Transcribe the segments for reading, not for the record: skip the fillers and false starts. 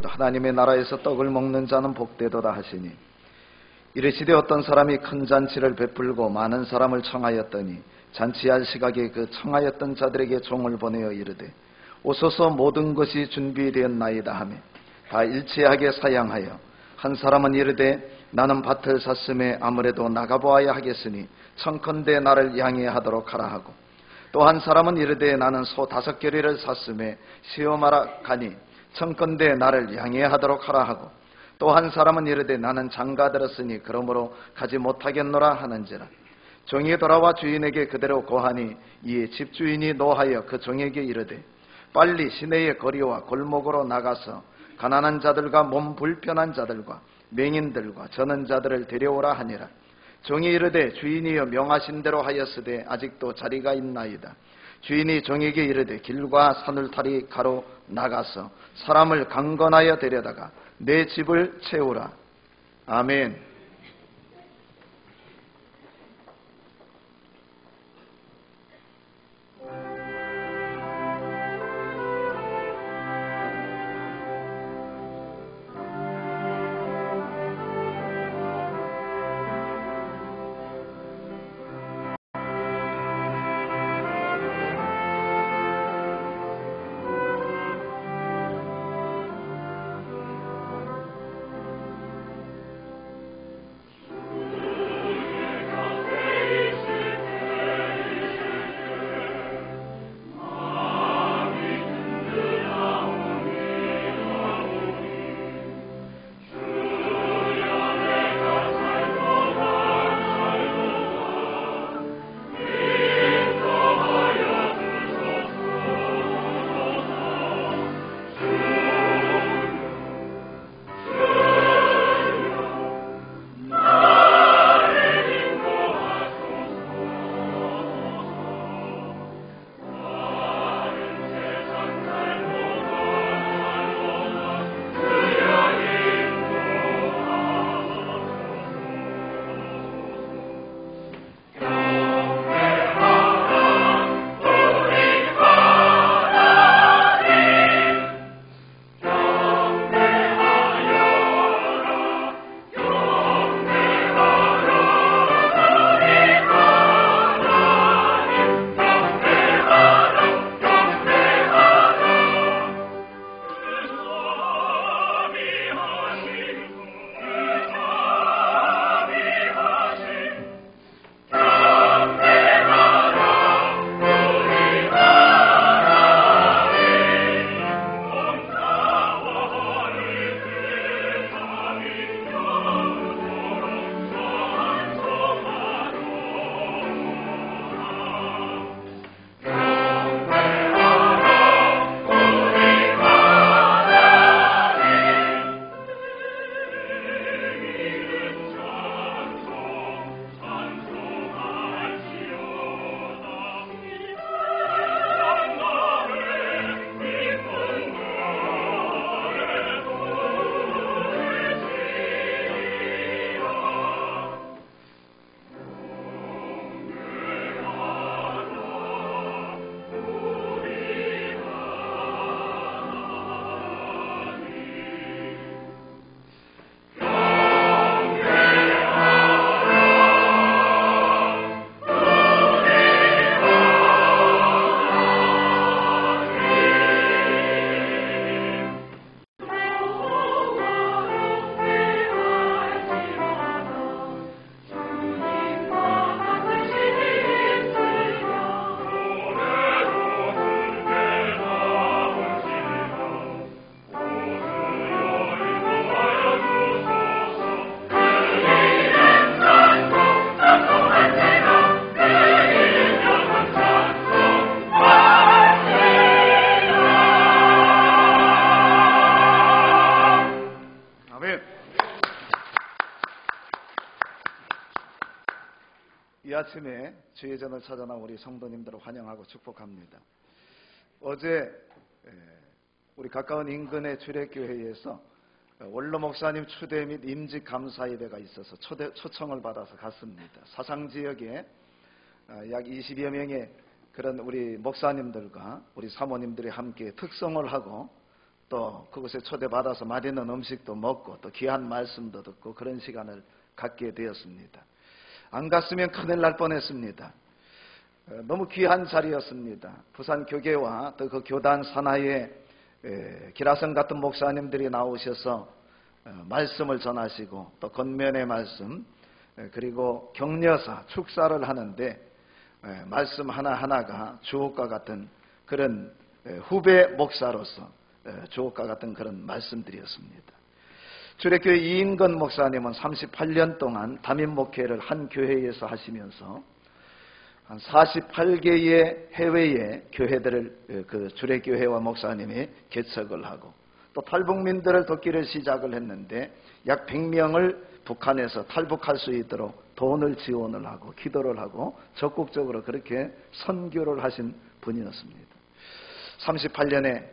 하나님의 나라에서 떡을 먹는 자는 복되도다 하시니, 이르시되 어떤 사람이 큰 잔치를 베풀고 많은 사람을 청하였더니 잔치할 시각에 그 청하였던 자들에게 종을 보내어 이르되 오소서 모든 것이 준비되었나이다 하며 다 일치하게 사양하여, 한 사람은 이르되 나는 밭을 샀음에 아무래도 나가보아야 하겠으니 청컨대 나를 양해하도록 하라 하고, 또 한 사람은 이르되 나는 소 5겨레를 샀음에 시험하러 가니 청컨대 나를 양해하도록 하라 하고, 또 한 사람은 이르되 나는 장가 들었으니 그러므로 가지 못하겠노라 하는지라. 종이 돌아와 주인에게 그대로 고하니 이에 집주인이 노하여 그 종에게 이르되 빨리 시내의 거리와 골목으로 나가서 가난한 자들과 몸 불편한 자들과 맹인들과 저는 자들을 데려오라 하니라. 종이 이르되 주인이여 명하신 대로 하였으되 아직도 자리가 있나이다. 주인이 종에게 이르되 길과 산울타리 가로 나가서 사람을 강건하여 데려다가 내 집을 채우라. 아멘. 이 아침에 주의 전을 찾아나온 우리 성도님들을 환영하고 축복합니다. 어제 우리 가까운 인근의 주례교회에서 원로 목사님 추대 및 임직 감사 예배가 있어서 초청을 받아서 갔습니다. 사상 지역에 약 20여 명의 그런 우리 목사님들과 우리 사모님들이 함께 특성을 하고 또 그곳에 초대받아서 맛있는 음식도 먹고 또 귀한 말씀도 듣고 그런 시간을 갖게 되었습니다. 안 갔으면 큰일 날 뻔했습니다. 너무 귀한 자리였습니다. 부산 교계와 또 그 교단 산하에 기라성 같은 목사님들이 나오셔서 말씀을 전하시고 또 겉면의 말씀 그리고 격려사 축사를 하는데 말씀 하나하나가 주옥과 같은 그런 후배 목사로서 주옥과 같은 그런 말씀들이었습니다. 주례교회 이인건 목사님은 38년 동안 담임 목회를 한 교회에서 하시면서 한 48개의 해외의 교회들을 그 주례교회와 목사님이 개척을 하고 또 탈북민들을 돕기를 시작을 했는데 약 100명을 북한에서 탈북할 수 있도록 돈을 지원을 하고 기도를 하고 적극적으로 그렇게 선교를 하신 분이었습니다. 38년에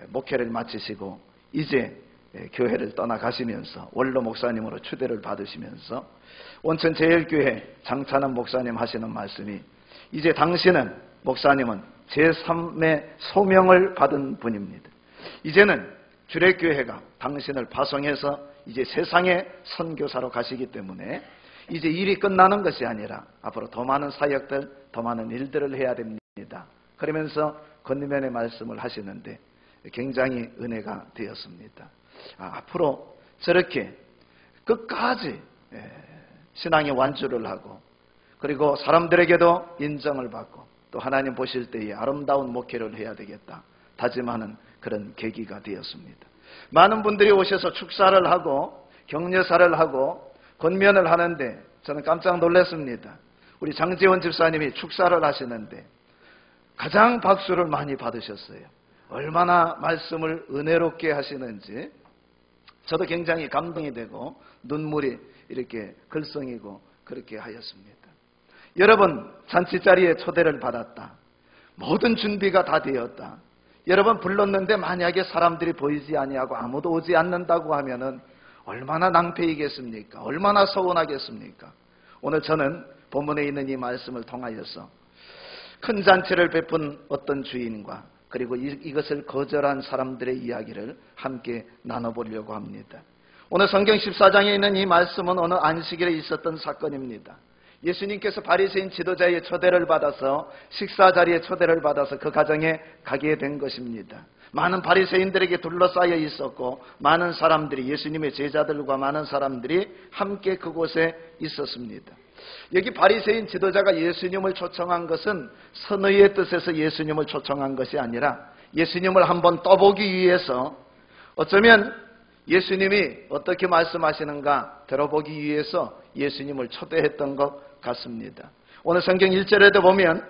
목회를 마치시고 이제 교회를 떠나가시면서 원로 목사님으로 추대를 받으시면서 온천 제일교회 장찬원 목사님 하시는 말씀이 이제 당신은 목사님은 제3의 소명을 받은 분입니다. 이제는 주례교회가 당신을 파송해서 이제 세상의 선교사로 가시기 때문에 이제 일이 끝나는 것이 아니라 앞으로 더 많은 사역들, 더 많은 일들을 해야 됩니다. 그러면서 권면의 말씀을 하시는데 굉장히 은혜가 되었습니다. 앞으로 저렇게 끝까지 신앙의 완주를 하고 그리고 사람들에게도 인정을 받고 또 하나님 보실 때에 아름다운 목회를 해야 되겠다 다짐하는 그런 계기가 되었습니다. 많은 분들이 오셔서 축사를 하고 격려사를 하고 권면을 하는데 저는 깜짝 놀랐습니다. 우리 장재원 집사님이 축사를 하시는데 가장 박수를 많이 받으셨어요. 얼마나 말씀을 은혜롭게 하시는지 저도 굉장히 감동이 되고 눈물이 이렇게 글썽이고 그렇게 하였습니다. 여러분 잔치자리에 초대를 받았다. 모든 준비가 다 되었다. 여러분 불렀는데 만약에 사람들이 보이지 아니하고 아무도 오지 않는다고 하면은 얼마나 낭패이겠습니까? 얼마나 서운하겠습니까? 오늘 저는 본문에 있는 이 말씀을 통하여서 큰 잔치를 베푼 어떤 주인과 그리고 이것을 거절한 사람들의 이야기를 함께 나눠보려고 합니다. 오늘 성경 14장에 있는 이 말씀은 어느 안식일에 있었던 사건입니다. 예수님께서 바리새인 지도자의 초대를 받아서 식사 자리에 초대를 받아서 그 가정에 가게 된 것입니다. 많은 바리새인들에게 둘러싸여 있었고 많은 사람들이 예수님의 제자들과 많은 사람들이 함께 그곳에 있었습니다. 여기 바리새인 지도자가 예수님을 초청한 것은 선의의 뜻에서 예수님을 초청한 것이 아니라 예수님을 한번 떠보기 위해서 어쩌면 예수님이 어떻게 말씀하시는가 들어보기 위해서 예수님을 초대했던 것 같습니다. 오늘 성경 1절에도 보면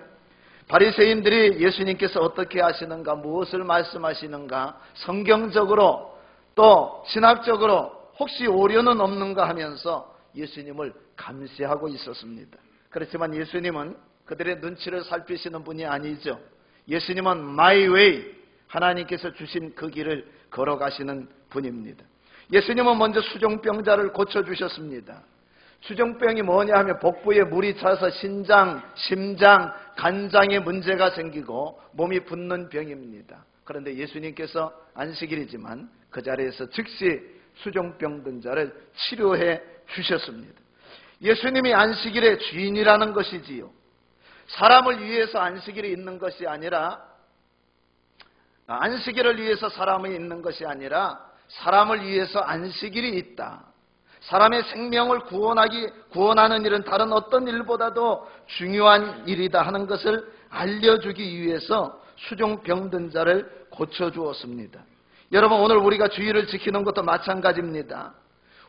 바리새인들이 예수님께서 어떻게 하시는가 무엇을 말씀하시는가 성경적으로 또 신학적으로 혹시 오류는 없는가 하면서 예수님을 감시하고 있었습니다. 그렇지만 예수님은 그들의 눈치를 살피시는 분이 아니죠. 예수님은 my way 하나님께서 주신 그 길을 걸어가시는 분입니다. 예수님은 먼저 수종병자를 고쳐주셨습니다. 수종병이 뭐냐 하면 복부에 물이 차서 신장, 심장, 간장에 문제가 생기고 몸이 붓는 병입니다. 그런데 예수님께서 안식일이지만 그 자리에서 즉시 수종병 든 자를 치료해 주셨습니다. 예수님이 안식일의 주인이라는 것이지요. 사람을 위해서 안식일이 있는 것이 아니라 안식일을 위해서 사람이 있는 것이 아니라 사람을 위해서 안식일이 있다. 사람의 생명을 구원하는 일은 다른 어떤 일보다도 중요한 일이다 하는 것을 알려주기 위해서 수종병든 자를 고쳐주었습니다. 여러분 오늘 우리가 주일을 지키는 것도 마찬가지입니다.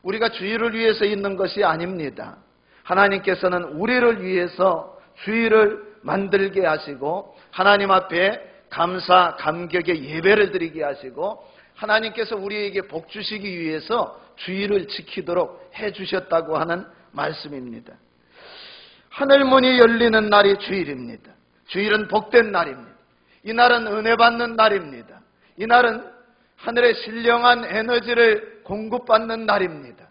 우리가 주일을 위해서 있는 것이 아닙니다. 하나님께서는 우리를 위해서 주일을 만들게 하시고 하나님 앞에 감사, 감격의 예배를 드리게 하시고 하나님께서 우리에게 복 주시기 위해서 주일을 지키도록 해주셨다고 하는 말씀입니다. 하늘문이 열리는 날이 주일입니다. 주일은 복된 날입니다. 이 날은 은혜 받는 날입니다. 이 날은 하늘의 신령한 에너지를 공급받는 날입니다.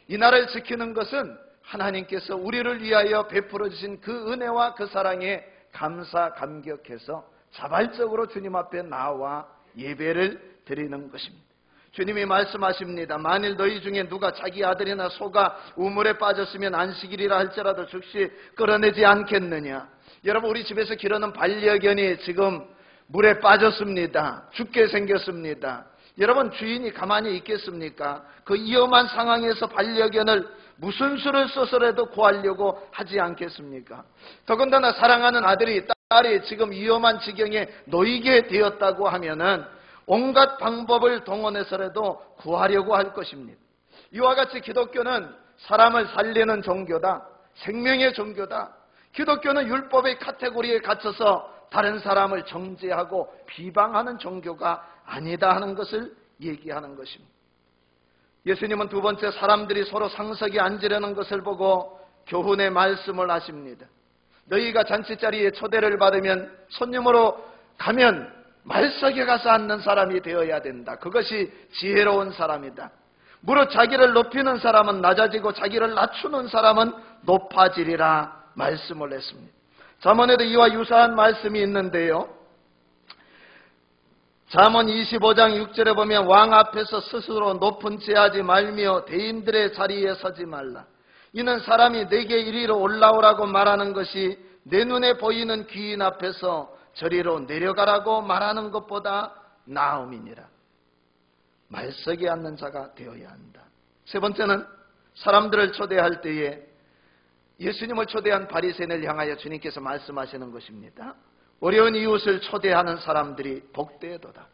이 날을 지키는 것은 하나님께서 우리를 위하여 베풀어 주신 그 은혜와 그 사랑에 감사 감격해서 자발적으로 주님 앞에 나와 예배를 드리는 것입니다. 주님이 말씀하십니다. 만일 너희 중에 누가 자기 아들이나 소가 우물에 빠졌으면 안식일이라 할지라도 즉시 끌어내지 않겠느냐. 여러분, 우리 집에서 기르는 반려견이 지금 물에 빠졌습니다. 죽게 생겼습니다. 여러분, 주인이 가만히 있겠습니까? 그 위험한 상황에서 반려견을 무슨 수를 써서라도 구하려고 하지 않겠습니까? 더군다나 사랑하는 아들이, 딸이 지금 위험한 지경에 놓이게 되었다고 하면은 온갖 방법을 동원해서라도 구하려고 할 것입니다. 이와 같이 기독교는 사람을 살리는 종교다. 생명의 종교다. 기독교는 율법의 카테고리에 갇혀서 다른 사람을 정죄하고 비방하는 종교가 아니다 하는 것을 얘기하는 것입니다. 예수님은 두 번째, 사람들이 서로 상석에 앉으려는 것을 보고 교훈의 말씀을 하십니다. 너희가 잔치자리에 초대를 받으면 손님으로 가면 말석에 가서 앉는 사람이 되어야 된다. 그것이 지혜로운 사람이다. 무릇 자기를 높이는 사람은 낮아지고 자기를 낮추는 사람은 높아지리라 말씀을 했습니다. 잠언에도 이와 유사한 말씀이 있는데요. 잠언 25장 6절에 보면 왕 앞에서 스스로 높은 체하지 말며 대인들의 자리에 서지 말라. 이는 사람이 내게 이리로 올라오라고 말하는 것이 내 눈에 보이는 귀인 앞에서 저리로 내려가라고 말하는 것보다 나음이니라. 말석에 앉는 자가 되어야 한다. 세 번째는 사람들을 초대할 때에 예수님을 초대한 바리새인을 향하여 주님께서 말씀하시는 것입니다. 어려운 이웃을 초대하는 사람들이 복되도다.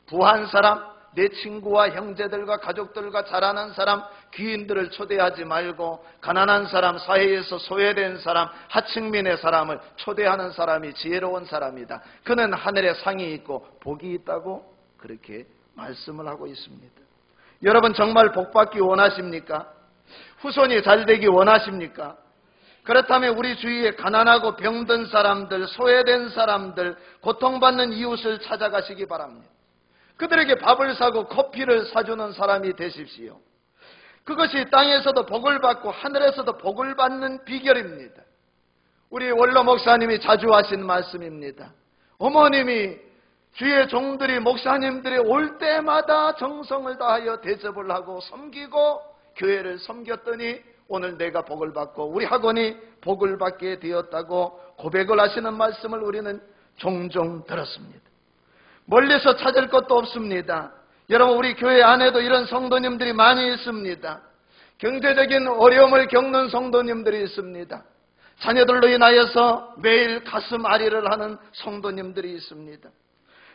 부한 사람, 내 친구와 형제들과 가족들과 잘 아는 사람, 귀인들을 초대하지 말고 가난한 사람, 사회에서 소외된 사람, 하층민의 사람을 초대하는 사람이 지혜로운 사람이다. 그는 하늘에 상이 있고 복이 있다고 그렇게 말씀을 하고 있습니다. 여러분, 정말 복받기 원하십니까? 후손이 잘되기 원하십니까? 그렇다면 우리 주위에 가난하고 병든 사람들, 소외된 사람들, 고통받는 이웃을 찾아가시기 바랍니다. 그들에게 밥을 사고 커피를 사주는 사람이 되십시오. 그것이 땅에서도 복을 받고 하늘에서도 복을 받는 비결입니다. 우리 원로 목사님이 자주 하신 말씀입니다. 어머님이 주의 종들이, 목사님들이 올 때마다 정성을 다하여 대접을 하고 섬기고 교회를 섬겼더니 오늘 내가 복을 받고 우리 학원이 복을 받게 되었다고 고백을 하시는 말씀을 우리는 종종 들었습니다. 멀리서 찾을 것도 없습니다. 여러분, 우리 교회 안에도 이런 성도님들이 많이 있습니다. 경제적인 어려움을 겪는 성도님들이 있습니다. 자녀들로 인하여서 매일 가슴 아리를 하는 성도님들이 있습니다.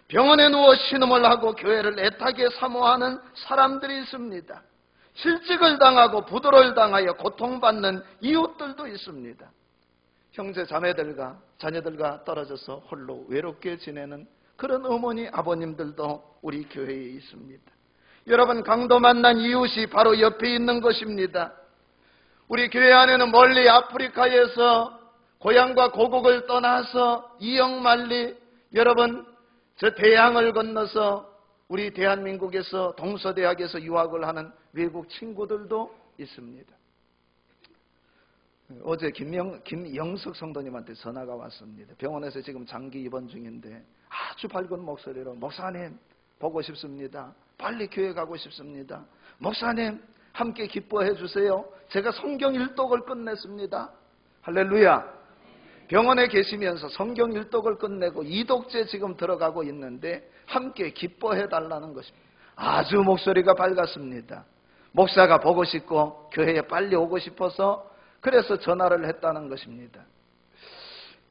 병원에 누워 신음을 하고 교회를 애타게 사모하는 사람들이 있습니다. 실직을 당하고 부도를 당하여 고통받는 이웃들도 있습니다. 형제 자매들과 자녀들과 떨어져서 홀로 외롭게 지내는 그런 어머니 아버님들도 우리 교회에 있습니다. 여러분, 강도 만난 이웃이 바로 옆에 있는 것입니다. 우리 교회 안에는 멀리 아프리카에서 고향과 고국을 떠나서 이역만리, 여러분 저 대양을 건너서 우리 대한민국에서 동서대학에서 유학을 하는 외국 친구들도 있습니다. 어제 김영석 성도님한테 전화가 왔습니다. 병원에서 지금 장기 입원 중인데 아주 밝은 목소리로, 목사님 보고 싶습니다. 빨리 교회 가고 싶습니다. 목사님 함께 기뻐해 주세요. 제가 성경 일독을 끝냈습니다. 할렐루야. 병원에 계시면서 성경 일독을 끝내고 이독제 지금 들어가고 있는데 함께 기뻐해 달라는 것입니다. 아주 목소리가 밝았습니다. 목사가 보고 싶고 교회에 빨리 오고 싶어서 그래서 전화를 했다는 것입니다.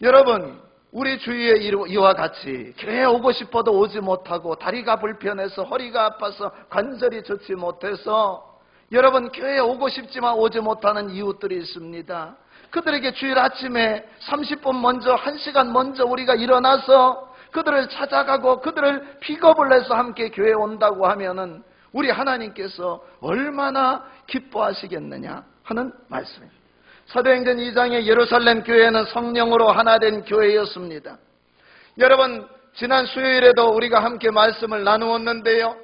여러분, 우리 주위에 이와 같이 교회에 오고 싶어도 오지 못하고 다리가 불편해서 허리가 아파서 관절이 좋지 못해서 여러분 교회에 오고 싶지만 오지 못하는 이웃들이 있습니다. 그들에게 주일 아침에 30분 먼저, 1시간 먼저 우리가 일어나서 그들을 찾아가고 그들을 픽업을 해서 함께 교회에 온다고 하면은 우리 하나님께서 얼마나 기뻐하시겠느냐 하는 말씀입니다. 사도행전 2장의 예루살렘 교회는 성령으로 하나 된 교회였습니다. 여러분, 지난 수요일에도 우리가 함께 말씀을 나누었는데요.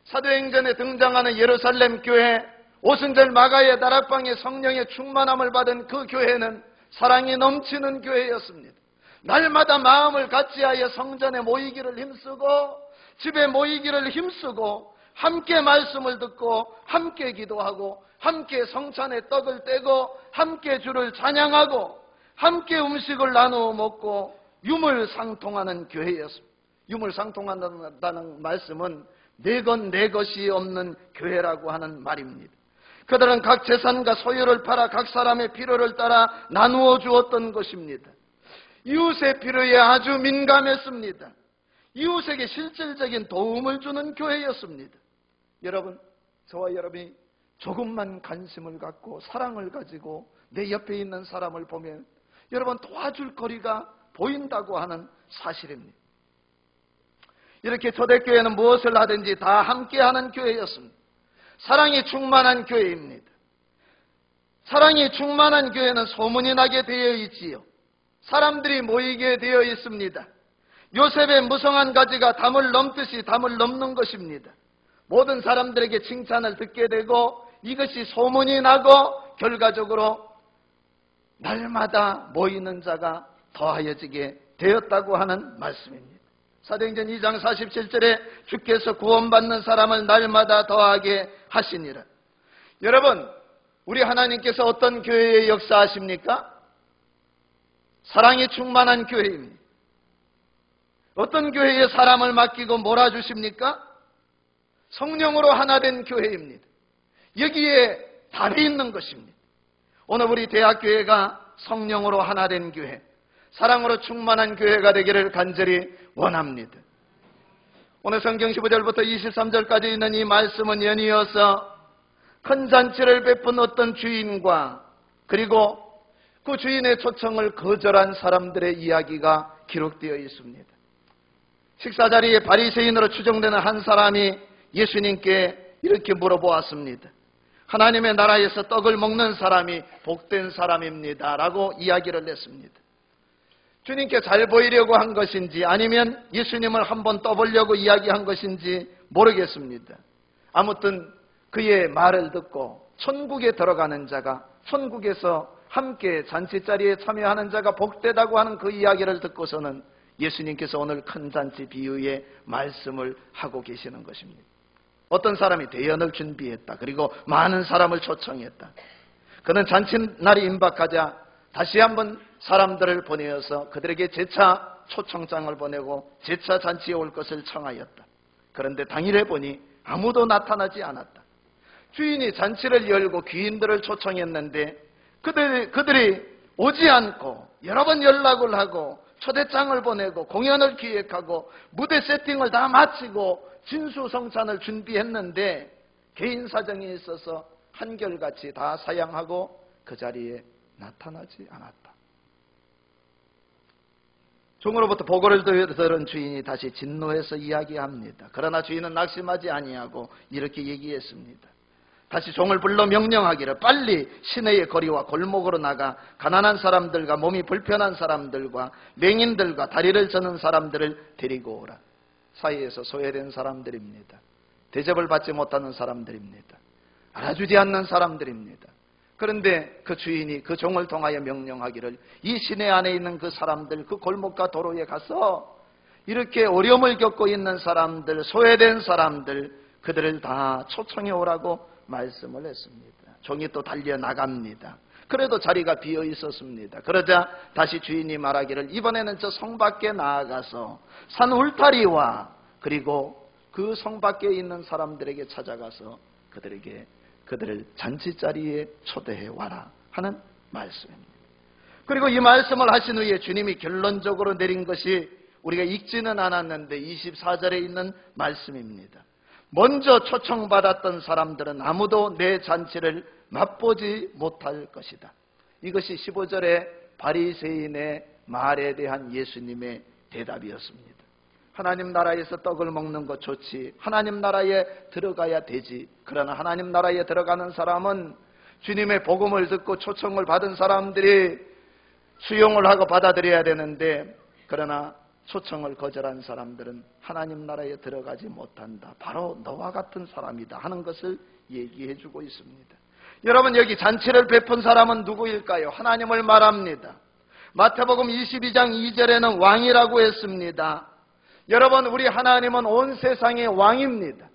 사도행전에 등장하는 예루살렘 교회, 오순절 마가의 다락방에 성령의 충만함을 받은 그 교회는 사랑이 넘치는 교회였습니다. 날마다 마음을 같이하여 성전에 모이기를 힘쓰고 집에 모이기를 힘쓰고 함께 말씀을 듣고 함께 기도하고 함께 성찬의 떡을 떼고 함께 주를 찬양하고 함께 음식을 나누어 먹고 유물상통하는 교회였습니다. 유물상통한다는 말씀은 내 것 내 것이 없는 교회라고 하는 말입니다. 그들은 각 재산과 소유를 팔아 각 사람의 필요를 따라 나누어 주었던 것입니다. 이웃의 필요에 아주 민감했습니다. 이웃에게 실질적인 도움을 주는 교회였습니다. 여러분, 저와 여러분이 조금만 관심을 갖고 사랑을 가지고 내 옆에 있는 사람을 보면 여러분 도와줄 거리가 보인다고 하는 사실입니다. 이렇게 초대교회는 무엇을 하든지 다 함께하는 교회였습니다. 사랑이 충만한 교회입니다. 사랑이 충만한 교회는 소문이 나게 되어 있지요. 사람들이 모이게 되어 있습니다. 요셉의 무성한 가지가 담을 넘듯이 담을 넘는 것입니다. 모든 사람들에게 칭찬을 듣게 되고 이것이 소문이 나고 결과적으로 날마다 모이는 자가 더하여지게 되었다고 하는 말씀입니다. 사도행전 2장 47절에 주께서 구원받는 사람을 날마다 더하게 하시니라. 여러분, 우리 하나님께서 어떤 교회에 역사하십니까? 사랑이 충만한 교회입니다. 어떤 교회에 사람을 맡기고 몰아주십니까? 성령으로 하나 된 교회입니다. 여기에 답이 있는 것입니다. 오늘 우리 대학교회가 성령으로 하나 된 교회, 사랑으로 충만한 교회가 되기를 간절히 원합니다. 오늘 성경 15절부터 23절까지 있는 이 말씀은 연이어서 큰 잔치를 베푼 어떤 주인과 그리고 그 주인의 초청을 거절한 사람들의 이야기가 기록되어 있습니다. 식사 자리에 바리새인으로 추정되는 한 사람이 예수님께 이렇게 물어보았습니다. 하나님의 나라에서 떡을 먹는 사람이 복된 사람입니다 라고 이야기를 했습니다. 주님께 잘 보이려고 한 것인지 아니면 예수님을 한번 떠보려고 이야기한 것인지 모르겠습니다. 아무튼 그의 말을 듣고 천국에 들어가는 자가, 천국에서 함께 잔치자리에 참여하는 자가 복되다고 하는 그 이야기를 듣고서는 예수님께서 오늘 큰 잔치 비유의 말씀을 하고 계시는 것입니다. 어떤 사람이 대연을 준비했다. 그리고 많은 사람을 초청했다. 그는 잔치날이 임박하자 다시 한번 사람들을 보내어서 그들에게 재차 초청장을 보내고 재차 잔치에 올 것을 청하였다. 그런데 당일에 보니 아무도 나타나지 않았다. 주인이 잔치를 열고 귀인들을 초청했는데 그들이 오지 않고 여러 번 연락을 하고 초대장을 보내고 공연을 기획하고 무대 세팅을 다 마치고 진수성찬을 준비했는데 개인 사정이 있어서 한결같이 다 사양하고 그 자리에 나타나지 않았다. 종으로부터 보고를 들은 주인이 다시 진노해서 이야기합니다. 그러나 주인은 낙심하지 아니하고 이렇게 얘기했습니다. 다시 종을 불러 명령하기를 빨리 시내의 거리와 골목으로 나가 가난한 사람들과 몸이 불편한 사람들과 맹인들과 다리를 저는 사람들을 데리고 오라. 사이에서 소외된 사람들입니다. 대접을 받지 못하는 사람들입니다. 알아주지 않는 사람들입니다. 그런데 그 주인이 그 종을 통하여 명령하기를 이 시내 안에 있는 그 사람들, 그 골목과 도로에 가서 이렇게 어려움을 겪고 있는 사람들, 소외된 사람들, 그들을 다 초청해 오라고 말씀을 했습니다. 종이 또 달려 나갑니다. 그래도 자리가 비어 있었습니다. 그러자 다시 주인이 말하기를 이번에는 저 성 밖에 나아가서 산 울타리와 그리고 그 성 밖에 있는 사람들에게 찾아가서 그들을 잔치자리에 초대해 와라 하는 말씀입니다. 그리고 이 말씀을 하신 후에 주님이 결론적으로 내린 것이 우리가 읽지는 않았는데 24절에 있는 말씀입니다. 먼저 초청받았던 사람들은 아무도 내 잔치를 맛보지 못할 것이다. 이것이 15절의 바리새인의 말에 대한 예수님의 대답이었습니다. 하나님 나라에서 떡을 먹는 것 좋지, 하나님 나라에 들어가야 되지. 그러나 하나님 나라에 들어가는 사람은 주님의 복음을 듣고 초청을 받은 사람들이 수용을 하고 받아들여야 되는데, 그러나 초청을 거절한 사람들은 하나님 나라에 들어가지 못한다. 바로 너와 같은 사람이다 하는 것을 얘기해 주고 있습니다. 여러분, 여기 잔치를 베푼 사람은 누구일까요? 하나님을 말합니다. 마태복음 22장 2절에는 왕이라고 했습니다. 여러분, 우리 하나님은 온 세상의 왕입니다.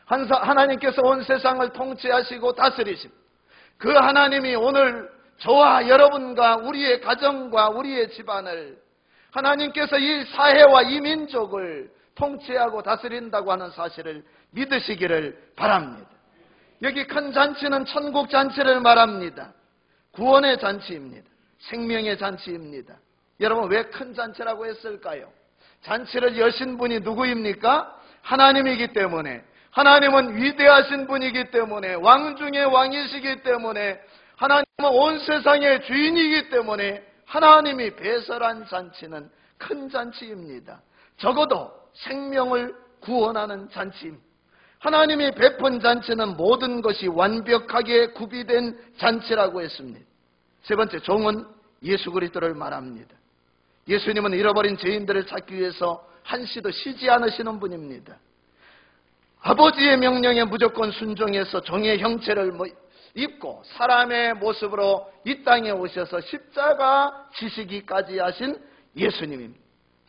하나님께서 온 세상을 통치하시고 다스리십니다. 그 하나님이 오늘 저와 여러분과 우리의 가정과 우리의 집안을, 하나님께서 이 사회와 이 민족을 통치하고 다스린다고 하는 사실을 믿으시기를 바랍니다. 여기 큰 잔치는 천국 잔치를 말합니다. 구원의 잔치입니다. 생명의 잔치입니다. 여러분, 왜 큰 잔치라고 했을까요? 잔치를 여신 분이 누구입니까? 하나님이기 때문에, 하나님은 위대하신 분이기 때문에, 왕 중의 왕이시기 때문에, 하나님은 온 세상의 주인이기 때문에 하나님이 배설한 잔치는 큰 잔치입니다. 적어도 생명을 구원하는 잔치입니다. 하나님이 베푼 잔치는 모든 것이 완벽하게 구비된 잔치라고 했습니다. 세 번째, 종은 예수 그리스도를 말합니다. 예수님은 잃어버린 죄인들을 찾기 위해서 한시도 쉬지 않으시는 분입니다. 아버지의 명령에 무조건 순종해서 종의 형체를 입고 사람의 모습으로 이 땅에 오셔서 십자가 지시기까지 하신 예수님입니다.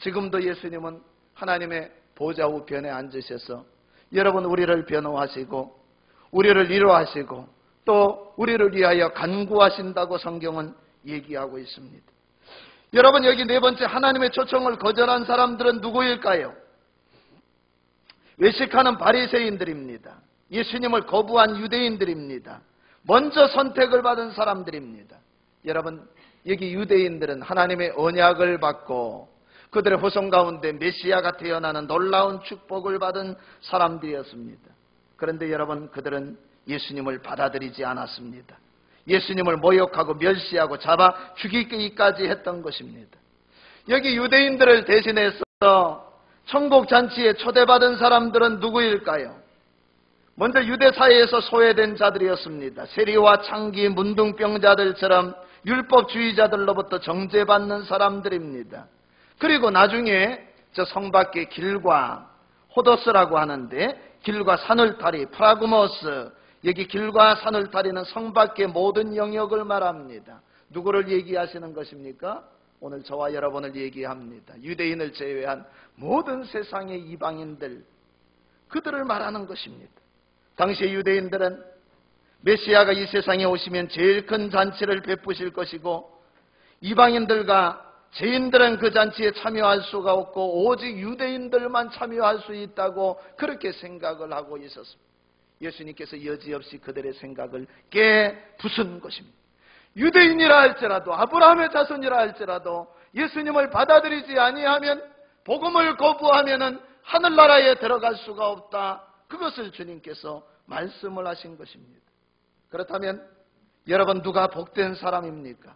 지금도 예수님은 하나님의 보좌 우편에 앉으셔서 여러분, 우리를 변호하시고 우리를 위로하시고 또 우리를 위하여 간구하신다고 성경은 얘기하고 있습니다. 여러분, 여기 네 번째, 하나님의 초청을 거절한 사람들은 누구일까요? 외식하는 바리새인들입니다. 예수님을 거부한 유대인들입니다. 먼저 선택을 받은 사람들입니다. 여러분, 여기 유대인들은 하나님의 언약을 받고 그들의 후손 가운데 메시아가 태어나는 놀라운 축복을 받은 사람들이었습니다. 그런데 여러분, 그들은 예수님을 받아들이지 않았습니다. 예수님을 모욕하고 멸시하고 잡아 죽이기까지 했던 것입니다. 여기 유대인들을 대신해서 천국 잔치에 초대받은 사람들은 누구일까요? 먼저 유대 사회에서 소외된 자들이었습니다. 세리와 창기, 문둥병자들처럼 율법주의자들로부터 정죄받는 사람들입니다. 그리고 나중에 저 성 밖에 길과 호도스라고 하는데, 길과 산울타리, 프라구모스, 여기 길과 산울타리는 성 밖의 모든 영역을 말합니다. 누구를 얘기하시는 것입니까? 오늘 저와 여러분을 얘기합니다. 유대인을 제외한 모든 세상의 이방인들, 그들을 말하는 것입니다. 당시 유대인들은 메시아가 이 세상에 오시면 제일 큰 잔치를 베푸실 것이고, 이방인들과 죄인들은 그 잔치에 참여할 수가 없고 오직 유대인들만 참여할 수 있다고 그렇게 생각을 하고 있었습니다. 예수님께서 여지없이 그들의 생각을 깨부순 것입니다. 유대인이라 할지라도, 아브라함의 자손이라 할지라도 예수님을 받아들이지 아니하면, 복음을 거부하면은 하늘나라에 들어갈 수가 없다. 그것을 주님께서 말씀을 하신 것입니다. 그렇다면 여러분, 누가 복된 사람입니까?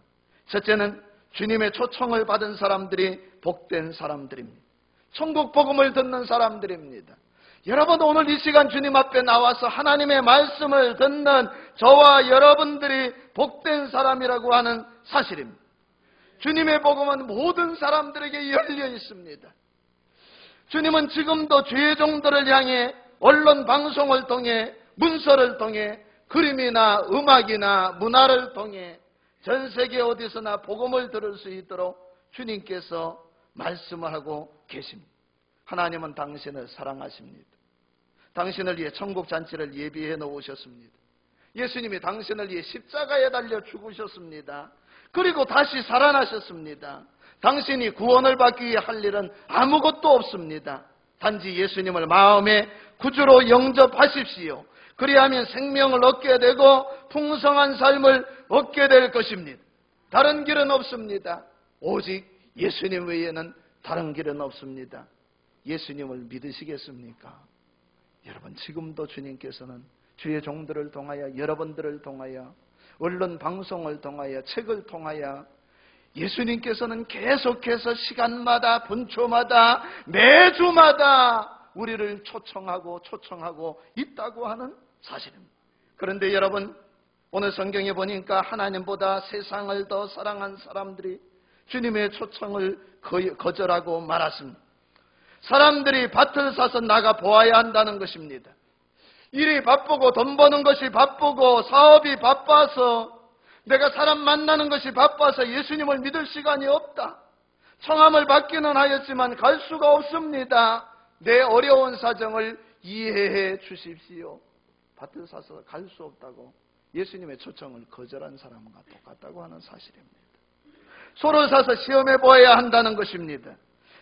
첫째는 주님의 초청을 받은 사람들이 복된 사람들입니다. 천국 복음을 듣는 사람들입니다. 여러분, 오늘 이 시간 주님 앞에 나와서 하나님의 말씀을 듣는 저와 여러분들이 복된 사람이라고 하는 사실입니다. 주님의 복음은 모든 사람들에게 열려 있습니다. 주님은 지금도 주의 종들을 향해 언론 방송을 통해, 문서를 통해, 그림이나 음악이나 문화를 통해 전 세계 어디서나 복음을 들을 수 있도록 주님께서 말씀을 하고 계십니다. 하나님은 당신을 사랑하십니다. 당신을 위해 천국 잔치를 예비해 놓으셨습니다. 예수님이 당신을 위해 십자가에 달려 죽으셨습니다. 그리고 다시 살아나셨습니다. 당신이 구원을 받기 위해 할 일은 아무것도 없습니다. 단지 예수님을 마음의 구주로 영접하십시오. 그리하면 생명을 얻게 되고 풍성한 삶을 얻게 될 것입니다. 다른 길은 없습니다. 오직 예수님 외에는 다른 길은 없습니다. 예수님을 믿으시겠습니까? 여러분, 지금도 주님께서는 주의 종들을 통하여, 여러분들을 통하여, 언론 방송을 통하여, 책을 통하여 예수님께서는 계속해서 시간마다, 분초마다, 매주마다 우리를 초청하고 있다고 하는 사실입니다. 그런데 여러분, 오늘 성경에 보니까 하나님보다 세상을 더 사랑한 사람들이 주님의 초청을 거절하고 말았습니다. 사람들이 밭을 사서 나가 보아야 한다는 것입니다. 일이 바쁘고 돈 버는 것이 바쁘고 사업이 바빠서, 내가 사람 만나는 것이 바빠서 예수님을 믿을 시간이 없다. 청함을 받기는 하였지만 갈 수가 없습니다. 내 어려운 사정을 이해해 주십시오. 밭을 사서 갈 수 없다고 예수님의 초청을 거절한 사람과 똑같다고 하는 사실입니다. 소를 사서 시험해 보아야 한다는 것입니다.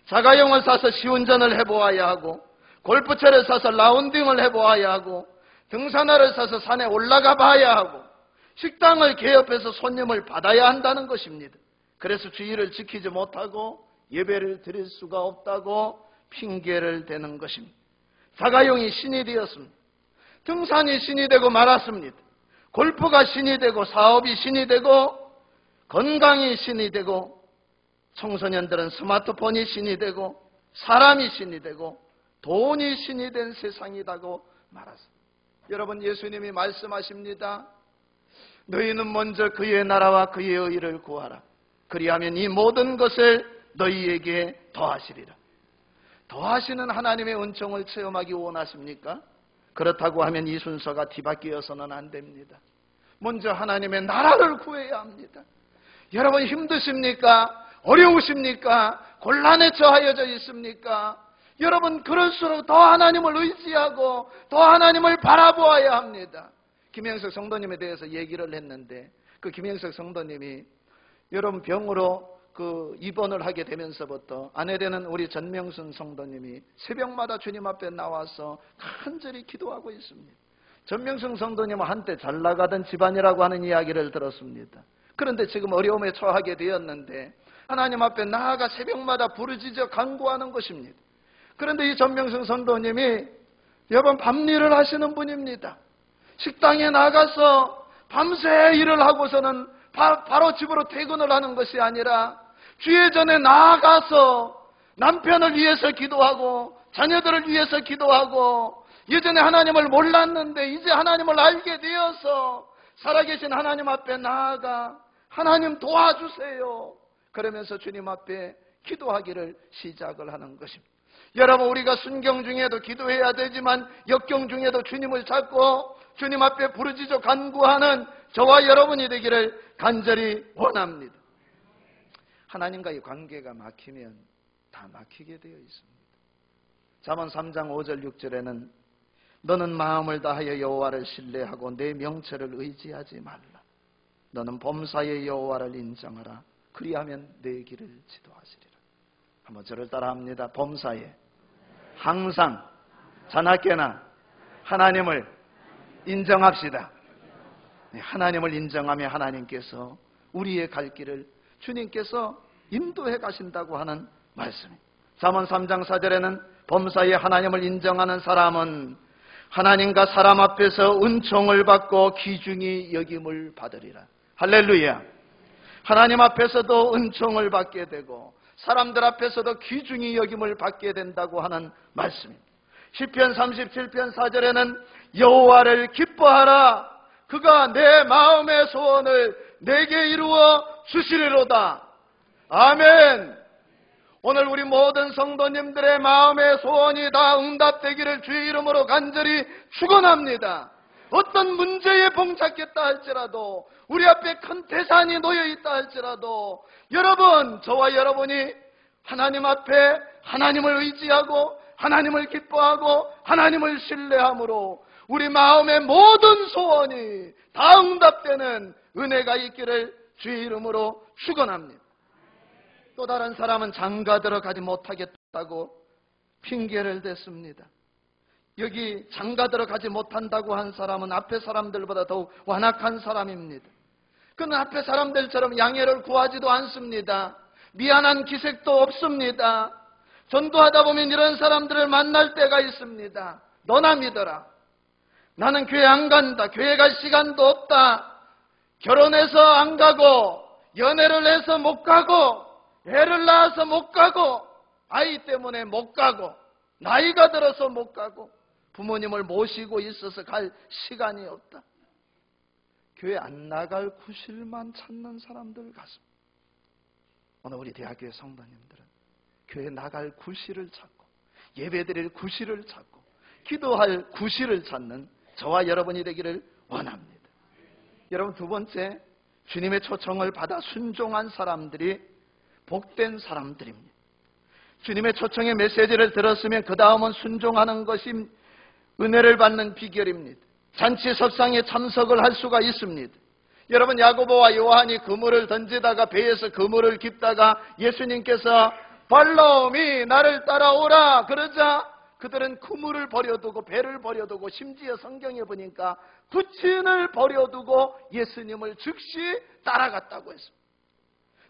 자가용을 사서 시운전을 해보아야 하고, 골프채를 사서 라운딩을 해보아야 하고, 등산화를 사서 산에 올라가 봐야 하고, 식당을 개업해서 손님을 받아야 한다는 것입니다. 그래서 주의를 지키지 못하고 예배를 드릴 수가 없다고 핑계를 대는 것입니다. 자가용이 신이 되었습니다. 등산이 신이 되고 말았습니다. 골프가 신이 되고 사업이 신이 되고 건강이 신이 되고 청소년들은 스마트폰이 신이 되고 사람이 신이 되고 돈이 신이 된 세상이라고 말았습니다. 여러분, 예수님이 말씀하십니다. 너희는 먼저 그의 나라와 그의 의를 구하라. 그리하면 이 모든 것을 너희에게 더하시리라. 더하시는 하나님의 은총을 체험하기 원하십니까? 그렇다고 하면 이 순서가 뒤바뀌어서는 안 됩니다. 먼저 하나님의 나라를 구해야 합니다. 여러분, 힘드십니까? 어려우십니까? 곤란에 처하여져 있습니까? 여러분, 그럴수록 더 하나님을 의지하고 더 하나님을 바라보아야 합니다. 김영석 성도님에 대해서 얘기를 했는데, 그 김영석 성도님이 여러분 병으로 입원을 하게 되면서부터 아내되는 우리 전명순 성도님이 새벽마다 주님 앞에 나와서 간절히 기도하고 있습니다. 전명순 성도님은 한때 잘 나가던 집안이라고 하는 이야기를 들었습니다. 그런데 지금 어려움에 처하게 되었는데 하나님 앞에 나아가 새벽마다 부르짖어 간구하는 것입니다. 그런데 이 전명순 성도님이 여러분 밤일을 하시는 분입니다. 식당에 나가서 밤새 일을 하고서는 바로 집으로 퇴근을 하는 것이 아니라 주의 전에 나아가서 남편을 위해서 기도하고 자녀들을 위해서 기도하고, 예전에 하나님을 몰랐는데 이제 하나님을 알게 되어서 살아계신 하나님 앞에 나아가 하나님 도와주세요 그러면서 주님 앞에 기도하기를 시작을 하는 것입니다. 여러분, 우리가 순경 중에도 기도해야 되지만 역경 중에도 주님을 찾고 주님 앞에 부르짖어 간구하는 저와 여러분이 되기를 간절히 원합니다. 하나님과의 관계가 막히면 다 막히게 되어 있습니다. 잠언 3장 5절 6절에는 너는 마음을 다하여 여호와를 신뢰하고 내 명철을 의지하지 말라. 너는 범사의 여호와를 인정하라. 그리하면 내 길을 지도하시리라. 한번 저를 따라합니다. 범사에 항상 자나깨나 하나님을 인정합시다. 하나님을 인정하며 하나님께서 우리의 갈 길을 주님께서 인도해 가신다고 하는 말씀입니다. 잠언 3장 4절에는 범사에 하나님을 인정하는 사람은 하나님과 사람 앞에서 은총을 받고 귀중히 여김을 받으리라. 할렐루야. 하나님 앞에서도 은총을 받게 되고 사람들 앞에서도 귀중히 여김을 받게 된다고 하는 말씀입니다. 시편 37편 4절에는 여호와를 기뻐하라. 그가 내 마음의 소원을 내게 이루어 주시리로다. 아멘. 오늘 우리 모든 성도님들의 마음의 소원이 다 응답되기를 주의 이름으로 간절히 축원합니다. 어떤 문제에 봉착했다 할지라도, 우리 앞에 큰 태산이 놓여 있다 할지라도, 여러분, 저와 여러분이 하나님 앞에 하나님을 의지하고 하나님을 기뻐하고 하나님을 신뢰함으로 우리 마음의 모든 소원이 다 응답되는 은혜가 있기를 주의 이름으로 축원합니다. 또 다른 사람은 장가 들어가지 못하겠다고 핑계를 댔습니다. 여기 장가 들어가지 못한다고 한 사람은 앞에 사람들보다 더욱 완악한 사람입니다. 그는 앞에 사람들처럼 양해를 구하지도 않습니다. 미안한 기색도 없습니다. 전도하다 보면 이런 사람들을 만날 때가 있습니다. 너나 믿어라. 나는 교회 안 간다. 교회 갈 시간도 없다. 결혼해서 안 가고, 연애를 해서 못 가고, 애를 낳아서 못 가고, 아이 때문에 못 가고, 나이가 들어서 못 가고, 부모님을 모시고 있어서 갈 시간이 없다. 교회 안 나갈 구실만 찾는 사람들 같습니다. 오늘 우리 대학교의 성도님들은 교회 나갈 구실을 찾고, 예배드릴 구실을 찾고, 기도할 구실을 찾는 저와 여러분이 되기를 원합니다. 여러분, 두 번째, 주님의 초청을 받아 순종한 사람들이 복된 사람들입니다. 주님의 초청의 메시지를 들었으면 그 다음은 순종하는 것이 은혜를 받는 비결입니다. 잔치 법상에 참석을 할 수가 있습니다. 여러분, 야고보와 요한이 그물을 던지다가 배에서 그물을 깁다가 예수님께서 발라오미 나를 따라오라 그러자 그들은 그물을 버려두고 배를 버려두고 심지어 성경에 보니까 부친을 버려두고 예수님을 즉시 따라갔다고 했습니다.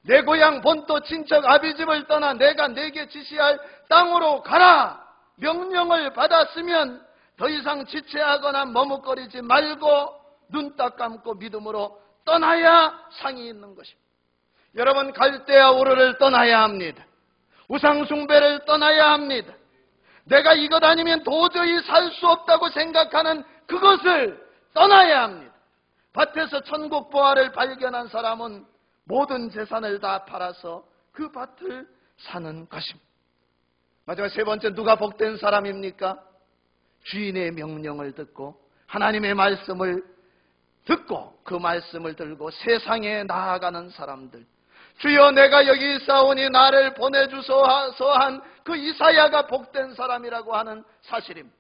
내 고향 본토 친척 아비집을 떠나 내가 내게 지시할 땅으로 가라 명령을 받았으면 더 이상 지체하거나 머뭇거리지 말고 눈 딱 감고 믿음으로 떠나야 상이 있는 것입니다. 여러분, 갈대아 우르를 떠나야 합니다. 우상 숭배를 떠나야 합니다. 내가 이것 아니면 도저히 살 수 없다고 생각하는 그것을 떠나야 합니다. 밭에서 천국 보화를 발견한 사람은 모든 재산을 다 팔아서 그 밭을 사는 것입니다. 마지막 세 번째, 누가 복된 사람입니까? 주인의 명령을 듣고 하나님의 말씀을 듣고 그 말씀을 들고 세상에 나아가는 사람들. 주여 내가 여기 있사오니 나를 보내주소서 한 그 이사야가 복된 사람이라고 하는 사실입니다.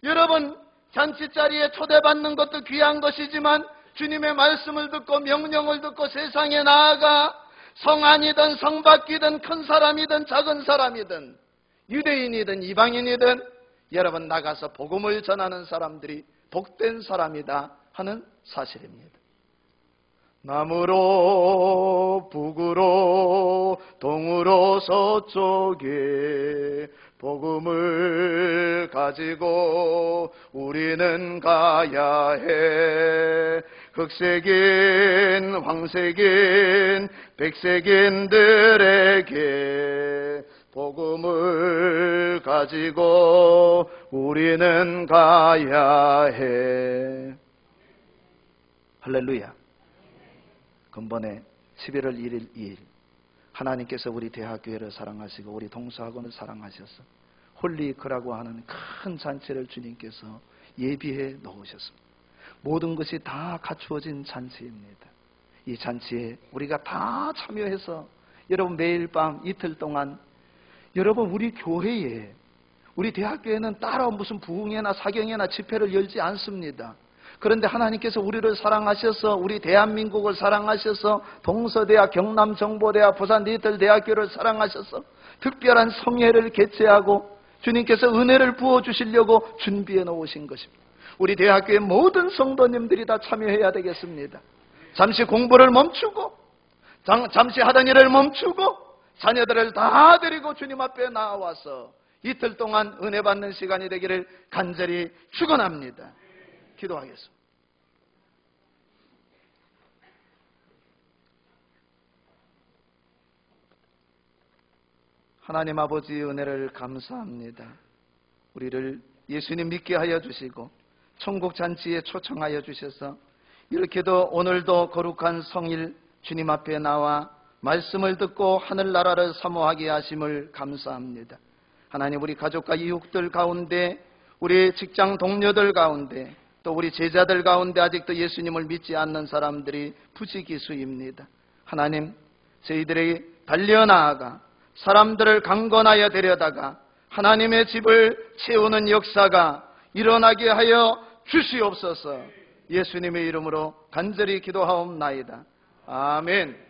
여러분, 잔치자리에 초대받는 것도 귀한 것이지만 주님의 말씀을 듣고 명령을 듣고 세상에 나아가 성안이든 성밖이든 큰 사람이든 작은 사람이든 유대인이든 이방인이든 여러분 나가서 복음을 전하는 사람들이 복된 사람이다 하는 사실입니다. 남으로 북으로 동으로 서쪽에 복음을 가지고 우리는 가야 해. 흑색인 황색인 백색인들에게 복음을 가지고 우리는 가야 해. 할렐루야. 근본에 11월 1일 2일 하나님께서 우리 대학교회를 사랑하시고 우리 동서학원을 사랑하셔서 홀리크라고 하는 큰 잔치를 주님께서 예비해 놓으셨습니다. 모든 것이 다 갖추어진 잔치입니다. 이 잔치에 우리가 다 참여해서 여러분 매일 밤 이틀 동안 여러분 우리 교회에 우리 대학교에는 따로 무슨 부흥회나 사경회나 집회를 열지 않습니다. 그런데 하나님께서 우리를 사랑하셔서 우리 대한민국을 사랑하셔서 동서대학, 경남정보대학, 부산 리틀대학교를 사랑하셔서 특별한 성회를 개최하고 주님께서 은혜를 부어주시려고 준비해 놓으신 것입니다. 우리 대학교의 모든 성도님들이 다 참여해야 되겠습니다. 잠시 공부를 멈추고 잠시 하던 일을 멈추고 자녀들을 다 데리고 주님 앞에 나와서 이틀 동안 은혜 받는 시간이 되기를 간절히 축원합니다. 기도하겠습니다. 하나님 아버지의 은혜를 감사합니다. 우리를 예수님 믿게 하여 주시고 천국 잔치에 초청하여 주셔서 이렇게도 오늘도 거룩한 성일 주님 앞에 나와 말씀을 듣고 하늘나라를 사모하게 하심을 감사합니다. 하나님, 우리 가족과 이웃들 가운데 우리 직장 동료들 가운데 또 우리 제자들 가운데 아직도 예수님을 믿지 않는 사람들이 부지기수입니다. 하나님, 저희들이 달려나아가 사람들을 강건하여 데려다가 하나님의 집을 채우는 역사가 일어나게 하여 주시옵소서. 예수님의 이름으로 간절히 기도하옵나이다. 아멘.